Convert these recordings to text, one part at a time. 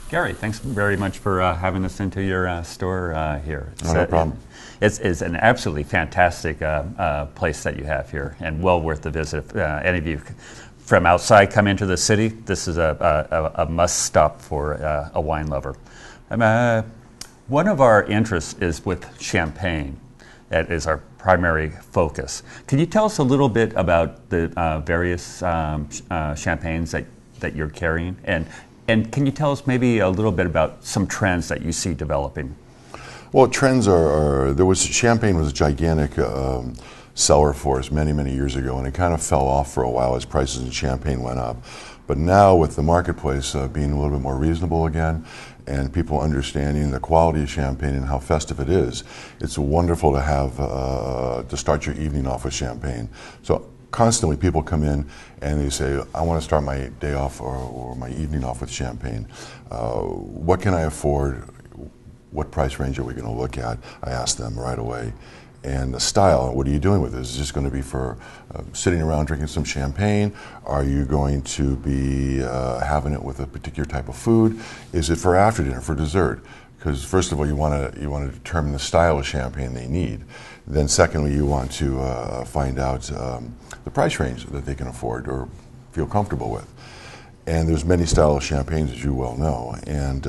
Gary, thanks very much for having us into your store here. No problem. It's an absolutely fantastic place that you have here, and well worth the visit. If any of you from outside come into the city, this is a must stop for a wine lover. One of our interests is with champagne. That is our primary focus. Can you tell us a little bit about the various champagnes that you're carrying? And can you tell us maybe a little bit about some trends that you see developing? Well, trends are champagne was a gigantic seller for us many years ago, and it kind of fell off for a while as prices in champagne went up. But now with the marketplace being a little bit more reasonable again, and people understanding the quality of champagne and how festive it is, it's wonderful to have to start your evening off with champagne. So constantly people come in and they say, I want to start my day off or my evening off with champagne. What can I afford? What price range are we going to look at? I ask them right away. And the style, what are you doing with this? Is this going to be for sitting around drinking some champagne? Are you going to be having it with a particular type of food? Is it for after dinner, for dessert? Because first of all, you want to determine the style of champagne they need. Then secondly, you want to find out the price range that they can afford or feel comfortable with. And there's many styles of champagnes, as you well know. And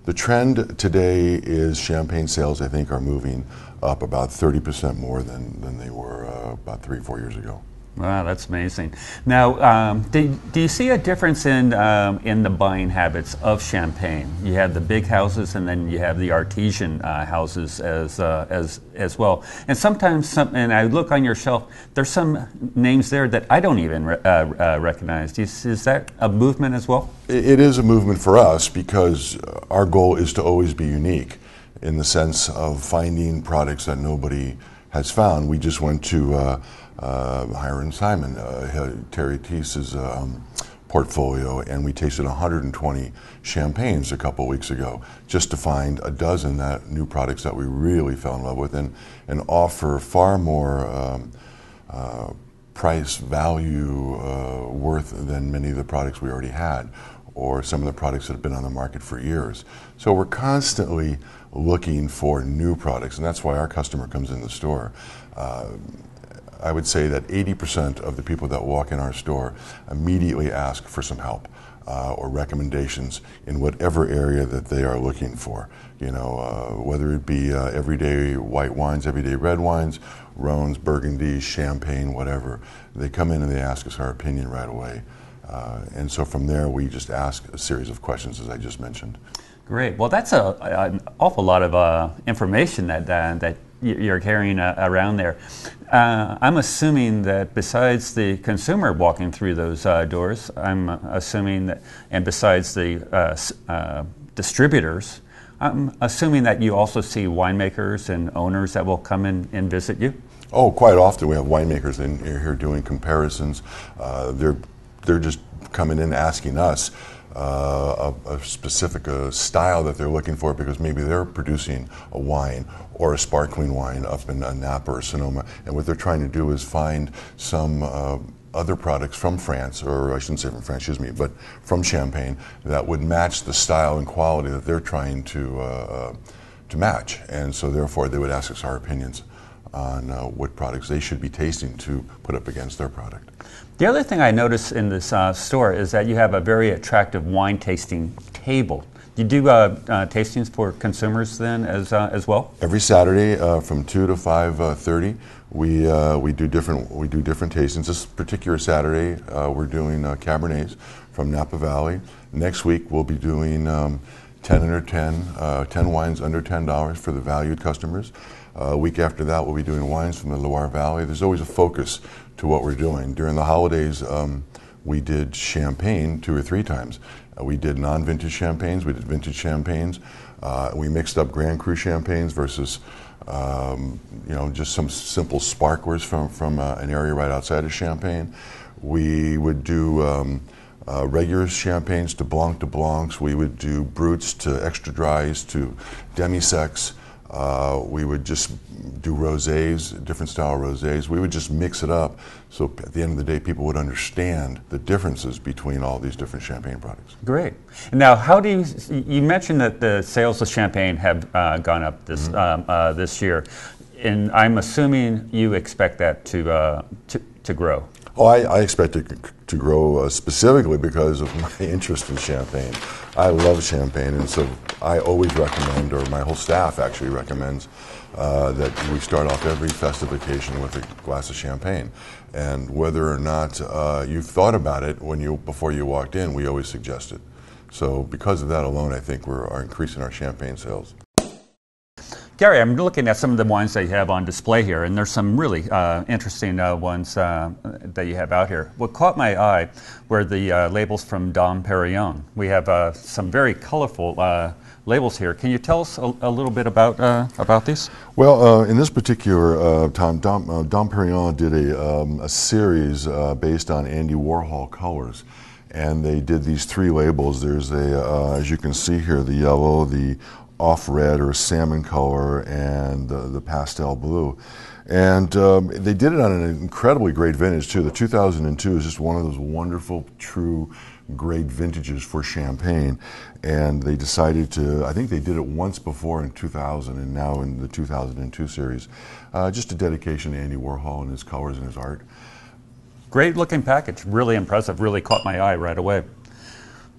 the trend today is champagne sales, I think, are moving up about 30% more than they were about 3-4 years ago. Wow, that's amazing. Now, do you see a difference in the buying habits of champagne? You have the big houses, and then you have the artisan houses as well. And sometimes, and I look on your shelf, there's some names there that I don't even recognize. Is that a movement as well? It is a movement for us because our goal is to always be unique in the sense of finding products that nobody has found. We just went to Hiram Simon, Terry Teese's portfolio, and we tasted 120 champagnes a couple weeks ago just to find a dozen new products that we really fell in love with and offer far more price value worth than many of the products we already had or some of the products that have been on the market for years. So we're constantly looking for new products, and that's why our customer comes in the store. I would say that 80% of the people that walk in our store immediately ask for some help or recommendations in whatever area that they are looking for. You know, whether it be everyday white wines, everyday red wines, Rhones, Burgundy, Champagne, whatever. They come in and they ask us our opinion right away. And so from there, we just ask a series of questions, as I just mentioned. Great. Well, that's an awful lot of information that you're carrying around there. I'm assuming that besides the consumer walking through those doors, I'm assuming that, and besides the distributors, I'm assuming that you also see winemakers and owners that will come in and visit you? Oh, quite often we have winemakers in here doing comparisons. They're just coming in asking us a specific style that they're looking for because maybe they're producing a wine or a sparkling wine up in Napa or Sonoma, and what they're trying to do is find some other products from France, or I shouldn't say from France, excuse me, but from Champagne that would match the style and quality that they're trying to match, and so therefore they would ask us our opinions on what products they should be tasting to put up against their product. The other thing I notice in this store is that you have a very attractive wine tasting table. You do tastings for consumers then as well? Every Saturday from 2 to 5:30, we do different tastings. This particular Saturday, we're doing Cabernets from Napa Valley. Next week, we'll be doing 10 wines under $10 for the valued customers. Week after that, we'll be doing wines from the Loire Valley. There's always a focus to what we're doing. During the holidays, we did champagne 2 or 3 times. We did non-vintage champagnes, we did vintage champagnes. We mixed up Grand Cru champagnes versus just some simple sparklers from an area right outside of Champagne. We would do regular champagnes to Blancs. We would do Bruts to extra dries to demi-secs. We would just do rosés, different style rosés. We would just mix it up, so at the end of the day, people would understand the differences between all these different champagne products. Great. Now, how do you mentioned that the sales of champagne have gone up this year, and I'm assuming you expect that to grow. Oh, I expect it to grow specifically because of my interest in champagne. I love champagne, and so I always recommend, or my whole staff actually recommends, that we start off every festive occasion with a glass of champagne. And whether or not you've thought about it before you walked in, we always suggest it. So because of that alone, I think we're increasing our champagne sales. Gary, I'm looking at some of the wines that you have on display here, and there's some really interesting ones that you have out here. What caught my eye were the labels from Dom Perignon. We have some very colorful labels here. Can you tell us a little bit about these? Well, in this particular time, Dom Perignon did a series based on Andy Warhol colors. And they did these 3 labels. There's as you can see here, the yellow, the off red or salmon color, and the pastel blue. And they did it on an incredibly great vintage too. The 2002 is just one of those wonderful, true, great vintages for champagne. And they decided I think they did it once before in 2000 and now in the 2002 series. Just a dedication to Andy Warhol and his colors and his art. Great looking package, really impressive, really caught my eye right away.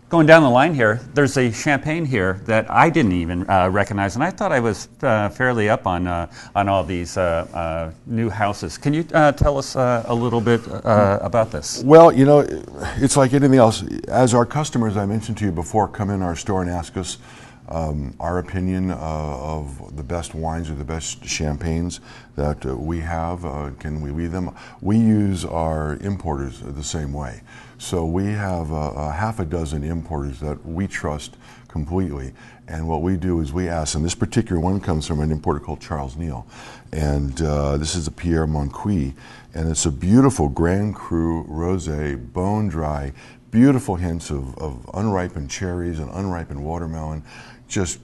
Going down the line here, there's a champagne here that I didn't even recognize, and I thought I was fairly up on all these new houses. Can you tell us a little bit about this? Well, you know, it's like anything else. As our customers, I mentioned to you before, come in our store and ask us our opinion of the best wines or the best champagnes that we have, can we leave them? We use our importers the same way. So we have half a dozen importers that we trust completely. And what we do is we ask, and this particular one comes from an importer called Charles Neal. And this is a Pierre Moncuy. And it's a beautiful Grand Cru Rosé, bone dry, beautiful hints of unripened cherries and unripened watermelon. Just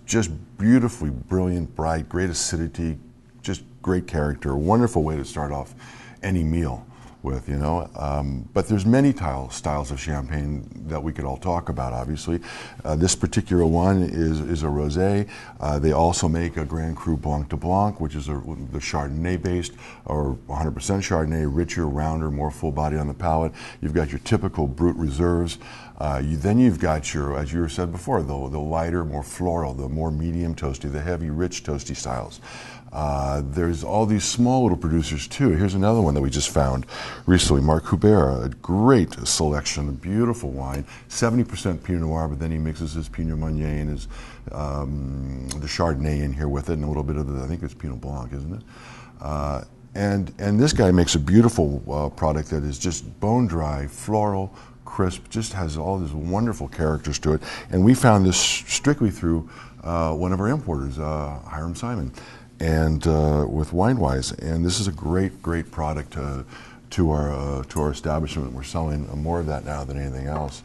beautifully brilliant, bright, great acidity, just great character. Wonderful way to start off any meal with, you know. But there's many styles of champagne that we could all talk about, obviously. This particular one is a rosé. They also make a Grand Cru Blanc de Blanc, which is the Chardonnay based, or 100% Chardonnay, richer, rounder, more full body on the palate. You've got your typical Brut Reserves. Then you've got your, as you said before, the lighter, more floral, the more medium toasty, the heavy, rich toasty styles. There's all these small little producers too. Here's another one that we just found recently, Marc Hubert, a great selection, a beautiful wine, 70% Pinot Noir, but then he mixes his Pinot Meunier and his the Chardonnay in here with it, and a little bit of the, I think it's Pinot Blanc, isn't it? And this guy makes a beautiful product that is just bone dry, floral, crisp, just has all these wonderful characters to it. And we found this strictly through one of our importers, Hiram Simon, and with WineWise. And this is a great product to our establishment. We're selling more of that now than anything else.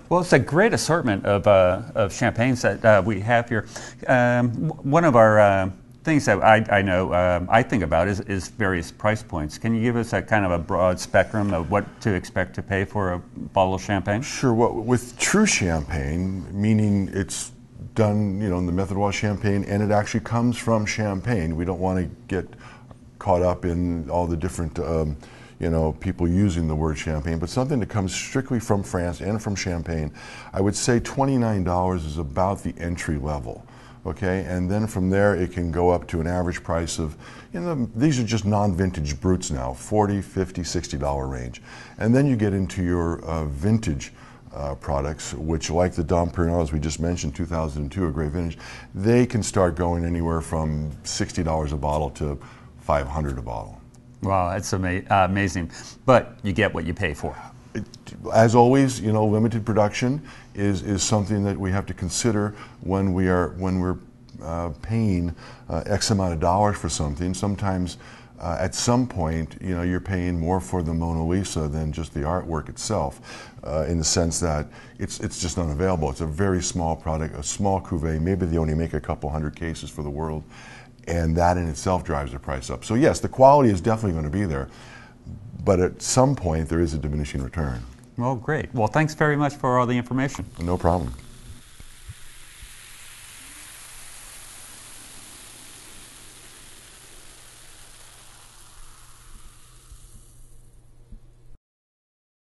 Well, it's a great assortment of champagnes that we have here. One of our things that I know I think about is various price points. Can you give us a kind of a broad spectrum of what to expect to pay for a bottle of champagne? Sure. Well, with true champagne, meaning it's done, you know, in the method was champagne, and it actually comes from Champagne. We don't want to get caught up in all the different, you know, people using the word champagne, but something that comes strictly from France and from Champagne. I would say $29 is about the entry level. Okay, and then from there it can go up to an average price of, you know, these are just non-vintage brutes now, $40, $50, $60 range. And then you get into your vintage products, which, like the Dom Perignon, as we just mentioned, 2002, a great vintage, they can start going anywhere from $60 a bottle to $500 a bottle. Wow, that's amazing. But you get what you pay for. As always, you know, limited production is something that we have to consider when we're paying X amount of dollars for something, sometimes at some point, you're paying more for the Mona Lisa than just the artwork itself, in the sense that it's just unavailable. It's a very small product, a small cuvee. Maybe they only make a couple hundred cases for the world, and that in itself drives the price up. So yes, the quality is definitely going to be there, but at some point there is a diminishing return. Well, great. Well, thanks very much for all the information. No problem.